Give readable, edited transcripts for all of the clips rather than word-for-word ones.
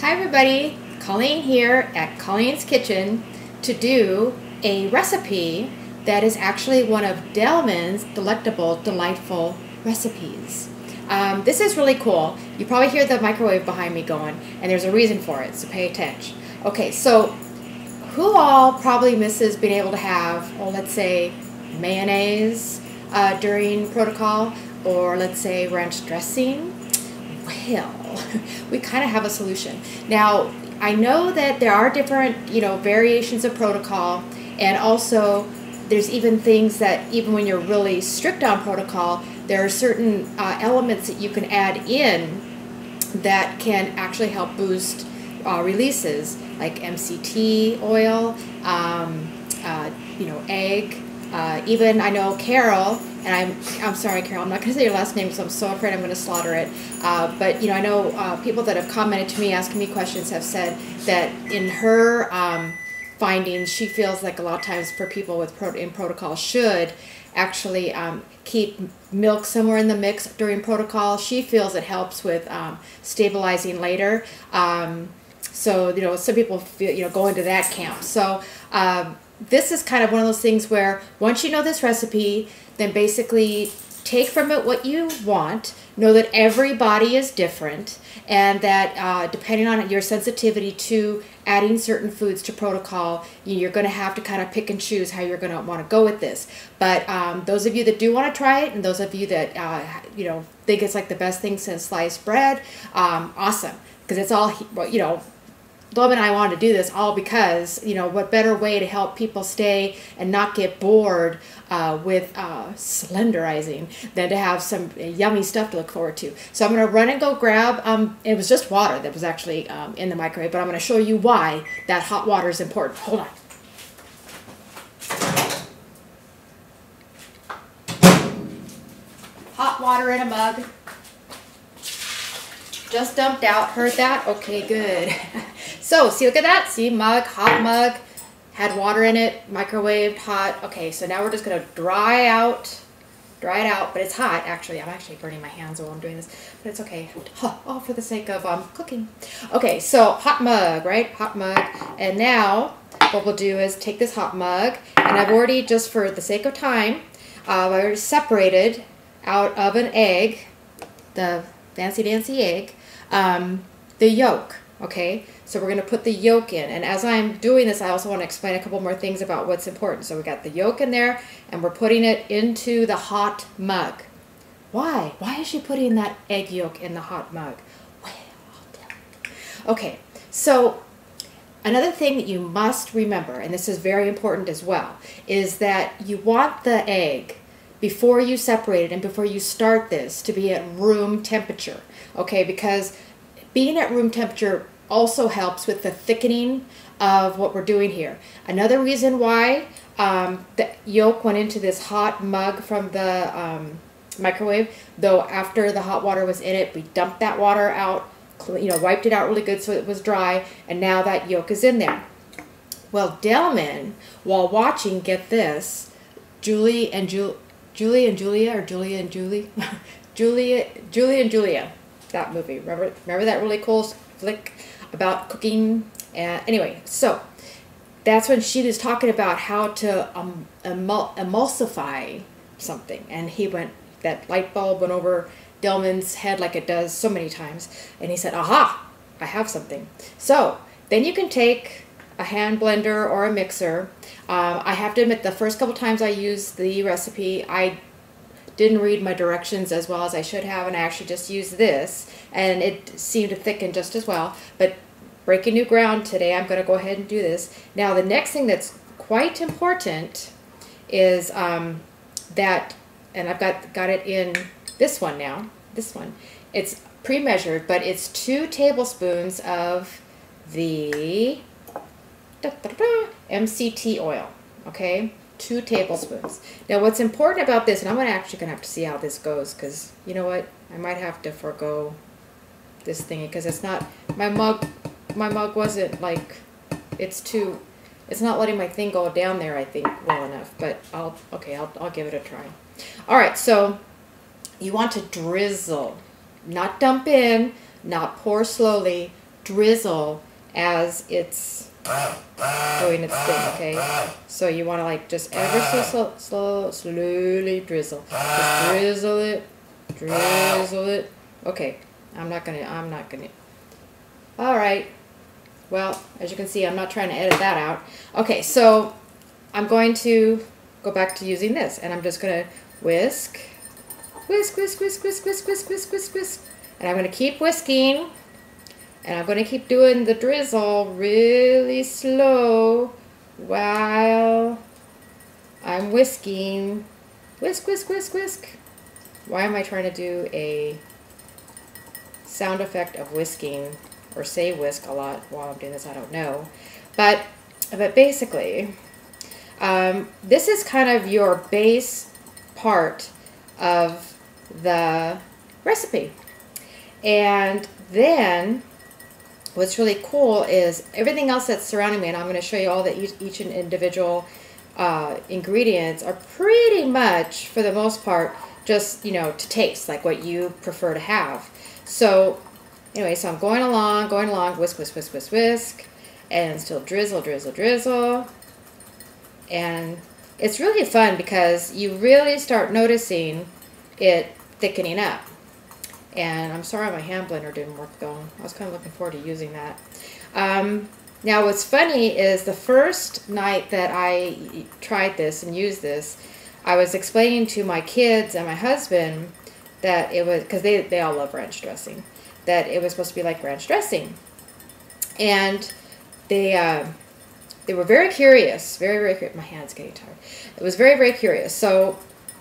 Hi everybody, Colleen here at Colleen's Kitchen to do a recipe that is actually one of Delman's delectable, delightful recipes. This is really cool. You probably hear the microwave behind me going, and there's a reason for it, so pay attention. Okay, so who all probably misses being able to have, well, let's say mayonnaise during protocol, or let's say ranch dressing? Well, we kind of have a solution. Now, I know that there are different, variations of protocol, and also there's even things that even when you're really strict on protocol, there are certain elements that you can add in that can actually help boost releases, like MCT oil, egg. Even I know Carol, and I'm sorry, Carol, I'm not going to say your last name because I'm so afraid I'm going to slaughter it. But I know people that have commented to me, asking me questions, have said that in her findings, she feels like a lot of times for people with in protocol should actually keep milk somewhere in the mix during protocol. She feels it helps with stabilizing later. So some people feel go into that camp. So this is kind of one of those things where once you know this recipe, then basically take from it what you want. Know that every body is different, and that depending on your sensitivity to adding certain foods to protocol, you're going to have to kind of pick and choose how you're going to want to go with this. But those of you that do want to try it, and those of you that think it's like the best thing since sliced bread, awesome, because it's all Bob and I wanted to do this all because, what better way to help people stay and not get bored with slenderizing than to have some yummy stuff to look forward to. So I'm going to run and go grab, it was just water that was actually in the microwave, but I'm going to show you why that hot water is important. Hold on. Hot water in a mug. Just dumped out. Heard that? Okay, good. So, see, look at that. See, mug, hot mug, had water in it, microwaved, hot. Okay, so now we're just going to dry it out, but it's hot, actually. I'm actually burning my hands while I'm doing this, but it's okay. All for the sake of cooking. Okay, so hot mug, right? Hot mug. And now what we'll do is take this hot mug, and I've already, just for the sake of time, I already separated out of an egg, the fancy dancy egg, the yolk. Okay, so we're going to put the yolk in, and as I'm doing this, I also want to explain a couple more things about what's important. So we got the yolk in there, and we're putting it into the hot mug. Why? Why is she putting that egg yolk in the hot mug? Well, I'll tell you. Okay, so another thing that you must remember, and this is very important as well, is that you want the egg, before you separate it and before you start this, to be at room temperature. Okay, because being at room temperature also helps with the thickening of what we're doing here. Another reason why the yolk went into this hot mug from the microwave, though after the hot water was in it, we dumped that water out, wiped it out really good so it was dry, and now that yolk is in there. Well, Delman, while watching, get this, Julie and Julia, that movie. Remember that really cool flick about cooking? Anyway, so that's when she was talking about how to emulsify something, and that light bulb went over Delman's head like it does so many times, and he said, aha, I have something. So then you can take a hand blender or a mixer. I have to admit, the first couple times I used the recipe, I didn't read my directions as well as I should have, and I actually just used this, and it seemed to thicken just as well. But breaking new ground today, I'm going to go ahead and do this. Now, the next thing that's quite important is that, and I've got it in this one now. This one, it's pre-measured, but it's 2 tablespoons of the MCT oil. Okay. 2 tablespoons. Now, what's important about this, and I'm actually going to have to see how this goes, because you know what, I might have to forego this thingy, because it's not, my mug wasn't like, it's not letting my thing go down there, I think, well enough, but I'll give it a try. All right, so you want to drizzle, not dump in, not pour slowly, drizzle as it's doing its thing, okay? So you want to like just ever so slowly drizzle. Just drizzle it, drizzle it. Okay, I'm not gonna. All right. Well, as you can see, I'm not trying to edit that out. Okay, so I'm going to go back to using this, and I'm just gonna whisk, whisk, whisk, whisk, whisk, whisk, whisk, whisk, whisk, whisk, and I'm gonna keep whisking. And I'm going to keep doing the drizzle really slow while I'm whisking. Whisk, whisk, whisk, whisk. Why am I trying to do a sound effect of whisking or say whisk a lot while I'm doing this? I don't know. But basically, this is kind of your base part of the recipe. And then what's really cool is everything else that's surrounding me, and I'm going to show you all the each individual ingredients are pretty much, for the most part, just, you know, to taste, like what you prefer to have. So anyway, so I'm going along, whisk, whisk, whisk, whisk, whisk, and still drizzle, drizzle, drizzle. And it's really fun because you really start noticing it thickening up. And I'm sorry my hand blender didn't work though. I was kind of looking forward to using that. Now what's funny is the first night that I tried this and used this, I was explaining to my kids and my husband that it was, because they all love ranch dressing, that it was supposed to be like ranch dressing. And they were very curious, very, very curious. My hand's getting tired. It was very, very curious. So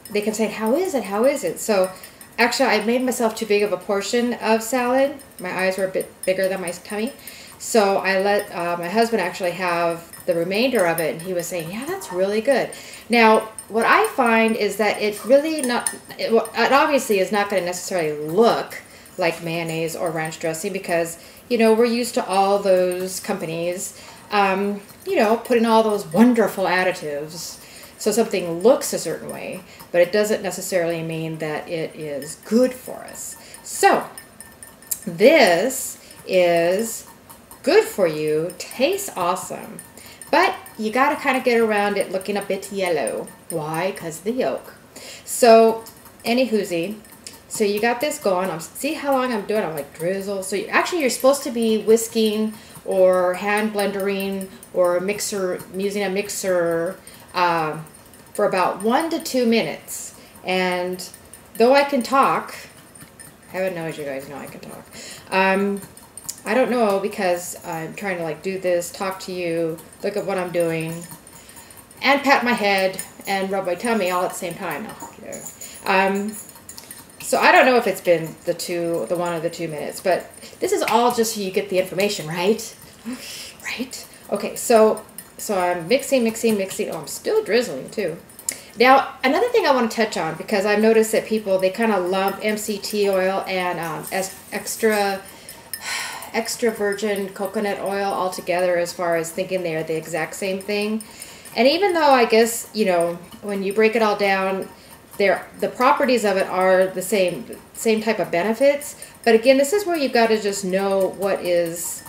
they kept saying, how is it? How is it? So actually, I made myself too big of a portion of salad. My eyes were a bit bigger than my tummy. So I let my husband actually have the remainder of it, and he was saying, yeah, that's really good. Now, what I find is that it's really not, it obviously is not going to necessarily look like mayonnaise or ranch dressing because, you know, we're used to all those companies, you know, putting all those wonderful additives. So something looks a certain way, but it doesn't necessarily mean that it is good for us. So this is good for you, tastes awesome, but you got to kind of get around it looking a bit yellow. Why? Because of the yolk. So anywhoozy, so you got this going. See how long I'm doing? I'm like drizzle. So actually you're supposed to be whisking or hand blendering or using a mixer for about 1 to 2 minutes. And though I can talk, heaven knows you guys know I can talk. I don't know because I'm trying to like do this, talk to you, look at what I'm doing, and pat my head and rub my tummy all at the same time. So I don't know if it's been the 1 or the 2 minutes, but this is all just so you get the information, right? Right? Okay, so I'm mixing. Oh, I'm still drizzling too. Now, another thing I want to touch on, because I've noticed that people, they kind of lump MCT oil and extra virgin coconut oil all together as far as thinking they're the exact same thing. And even though I guess, you know, when you break it all down, the properties of it are the same type of benefits. But again, this is where you've got to just know what is,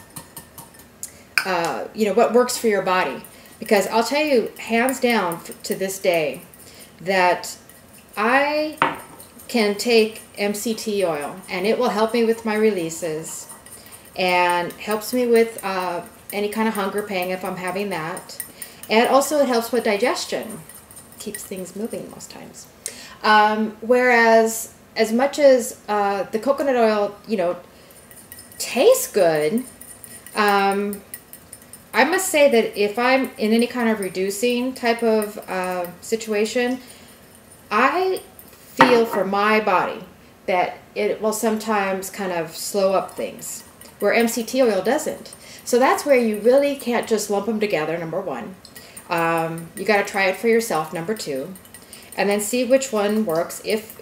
you know, what works for your body. Because I'll tell you, hands down to this day, that I can take MCT oil and it will help me with my releases and helps me with any kind of hunger pang if I'm having that. And also it helps with digestion. Keeps things moving most times. Whereas as much as the coconut oil, you know, tastes good, I must say that if I'm in any kind of reducing type of situation, I feel for my body that it will sometimes kind of slow up things, where MCT oil doesn't. So that's where you really can't just lump them together, number one. You got to try it for yourself, number two, and then see which one works, if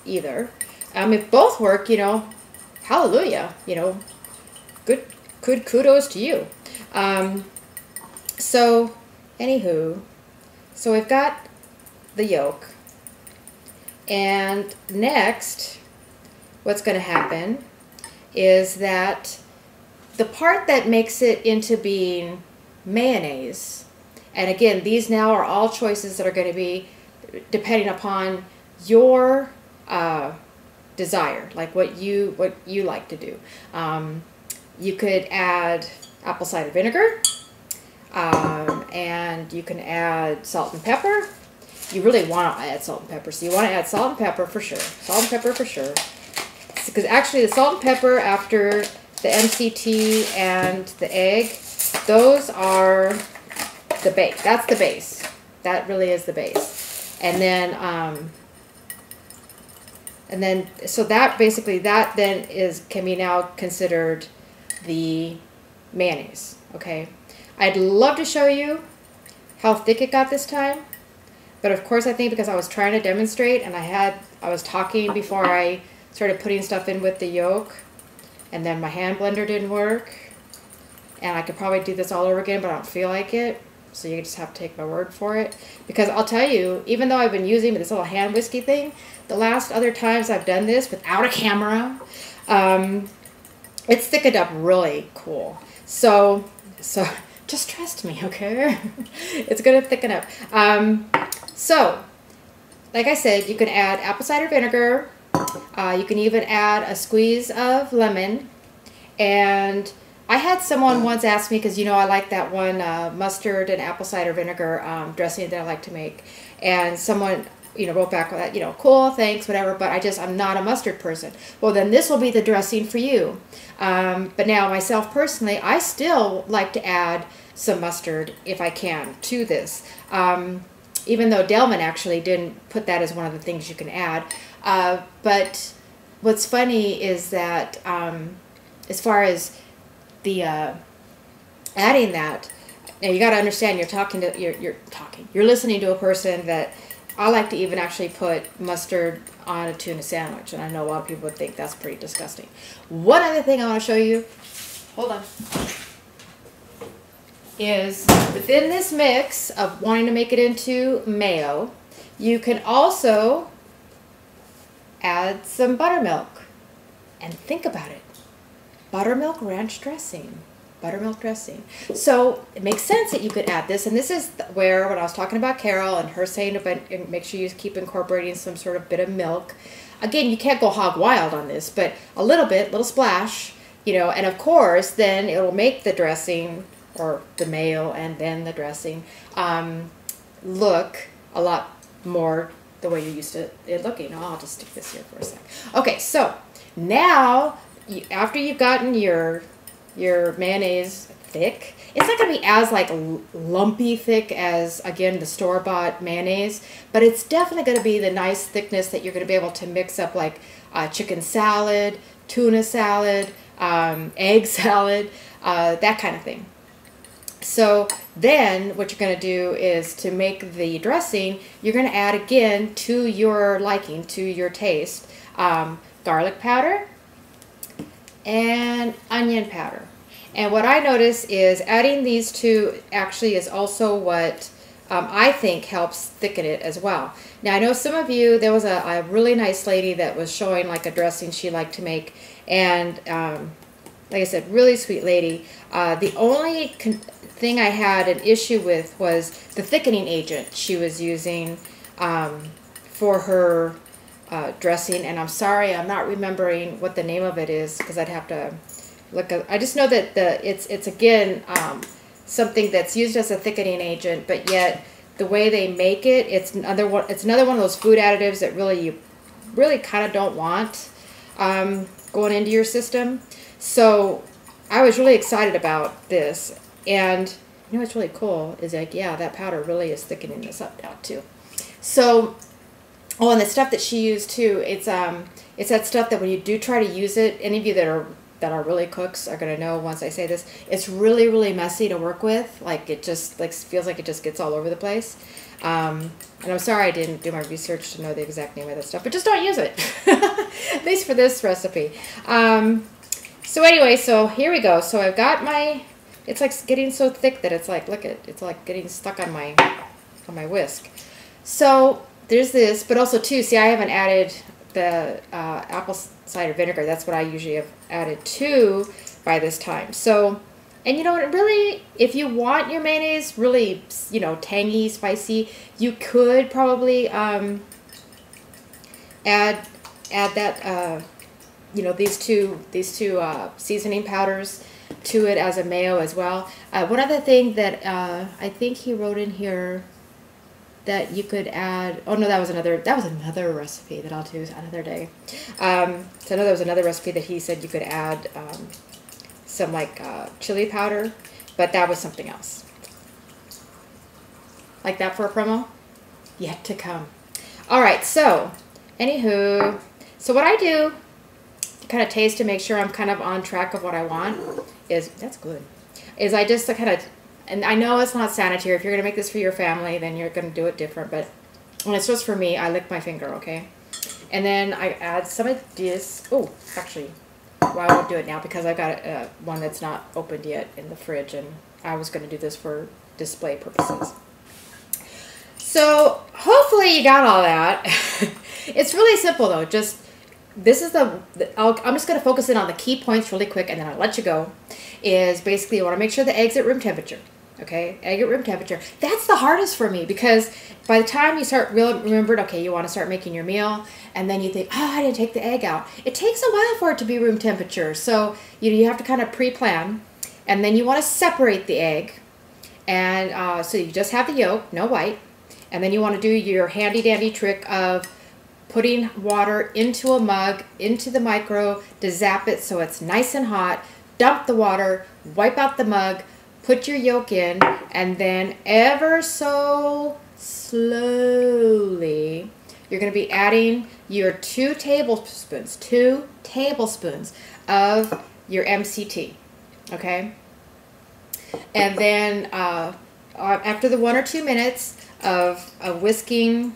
either. If both work, you know, hallelujah, you know, good kudos to you. So anywho, so we've got the yolk, and next what's going to happen is that the part that makes it into being mayonnaise, and again, these now are all choices that are going to be depending upon your desire, like what you like to do. You could add apple cider vinegar, and you can add salt and pepper. You really want to add salt and pepper, so you want to add salt and pepper for sure. Salt and pepper for sure, because actually the salt and pepper after the MCT and the egg, those are the base. That's the base. That really is the base. And then so that basically that then can be now considered the mayonnaise. Okay, I'd love to show you how thick it got this time, but of course I think because I was trying to demonstrate and I was talking before I started putting stuff in with the yolk, and then my hand blender didn't work, and I could probably do this all over again, but I don't feel like it. So you just have to take my word for it. Because I'll tell you, even though I've been using this little hand whiskey thing, the last other times I've done this without a camera, it's thickened up really cool. So just trust me, okay? It's gonna thicken up. So, like I said, you can add apple cider vinegar. You can even add a squeeze of lemon. And I had someone once ask me, because you know I like that one mustard and apple cider vinegar dressing that I like to make, and someone wrote back with that, cool, thanks, whatever, but I'm not a mustard person. Well, then this will be the dressing for you. But now myself personally, I still like to add some mustard if I can to this, even though Delman actually didn't put that as one of the things you can add. But what's funny is that as far as the adding that, now you got to understand you're listening to a person that I like to even actually put mustard on a tuna sandwich, and I know a lot of people would think that's pretty disgusting. One other thing I want to show you, hold on, is within this mix of wanting to make it into mayo, you can also add some buttermilk. And think about it. Buttermilk ranch dressing. Buttermilk dressing. So it makes sense that you could add this, and this is where when I was talking about Carol and her saying about make sure you keep incorporating some sort of bit of milk. Again, you can't go hog wild on this, but a little bit, little splash, and of course then it will make the dressing or the mayo and then the dressing look a lot more the way you're used to it looking. Oh, I'll just stick this here for a sec. Okay, so now after you've gotten your mayonnaise thick, it's not going to be as like lumpy thick as, again, the store-bought mayonnaise, but it's definitely going to be the nice thickness that you're going to be able to mix up like chicken salad, tuna salad, egg salad, that kind of thing. So then what you're going to do is, to make the dressing, you're going to add again to your liking, to your taste, garlic powder and onion powder. And what I notice is adding these two actually is also what I think helps thicken it as well. Now I know some of you, there was a really nice lady that was showing like a dressing she liked to make, and like I said, really sweet lady. The only thing I had an issue with was the thickening agent she was using for her dressing, and I'm sorry, I'm not remembering what the name of it is, because I'd have to look at. I just know that it's again something that's used as a thickening agent, but yet the way they make it, it's another one of those food additives that you really kind of don't want going into your system. So I was really excited about this, and what's really cool is like, yeah, that powder really is thickening this up now too. So, oh, and the stuff that she used too, it's that stuff that when you do try to use it, any of you that are really cooks are gonna know once I say this, it's really, really messy to work with. Like, it just feels like it just gets all over the place. And I'm sorry I didn't do my research to know the exact name of that stuff, but just don't use it. At least for this recipe. So anyway, so here we go. So I've got it's like getting so thick that it's like, look at, it's like getting stuck on my whisk. So there's this, but also too, see, I haven't added the apple cider vinegar. That's what I usually have added to by this time. So, and you know what, really, if you want your mayonnaise really, you know, tangy, spicy, you could probably add that, you know, these two seasoning powders to it as a mayo as well. One other thing that I think he wrote in here that you could add, oh no, that was another recipe that I'll do another day. So I know there was another recipe that he said you could add some like chili powder, but that was something else. Like that for a promo? Yet to come. All right, so anywho, so what I do to kind of taste to make sure I'm kind of on track of what I want is, that's good, is I just kind of, and I know it's not sanitary. If you're going to make this for your family, then you're going to do it different. But when it's just for me, I lick my finger, okay? And then I add some of this. Oh, actually, well, I won't do it now because I've got one that's not opened yet in the fridge. And I was going to do this for display purposes. So hopefully you got all that. It's really simple, though. Just, this is I'm just going to focus in on the key points really quick, and then I'll let you go. Is basically you want to make sure the egg's at room temperature. Okay, egg at room temperature. That's the hardest for me because by the time you start remembered, okay, you want to start making your meal, and then you think, oh, I didn't take the egg out. It takes a while for it to be room temperature, so you have to kind of pre-plan, and then you want to separate the egg, and so you just have the yolk, no white, and then you want to do your handy-dandy trick of putting water into a mug, into the micro, to zap it so it's nice and hot, dump the water, wipe out the mug, put your yolk in, and then ever so slowly, you're going to be adding your 2 tablespoons of your MCT, okay? And then after the 1 or 2 minutes of whisking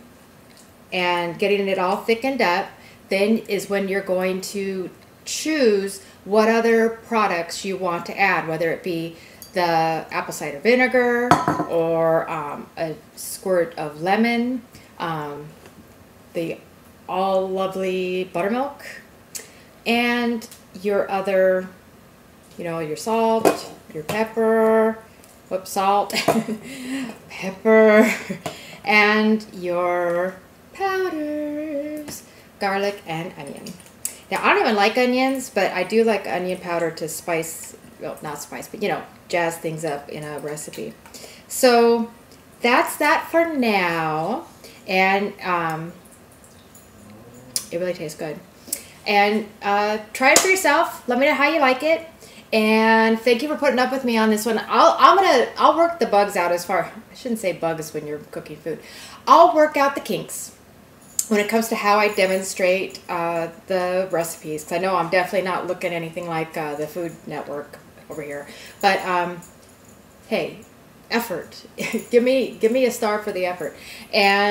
and getting it all thickened up, then is when you're going to choose what other products you want to add, whether it be the apple cider vinegar or a squirt of lemon, the all lovely buttermilk, and your other, you know, your salt, your pepper, salt, pepper, and your powders, garlic and onion. Now, I don't even like onions, but I do like onion powder to spice, well, not spice, but, you know, jazz things up in a recipe. So that's that for now. And it really tastes good. And try it for yourself. Let me know how you like it. And thank you for putting up with me on this one. I'll work the bugs out as far, I shouldn't say bugs when you're cooking food. I'll work out the kinks when it comes to how I demonstrate the recipes, because I know I'm definitely not looking anything like the Food Network over here. But hey, effort. give me a star for the effort. And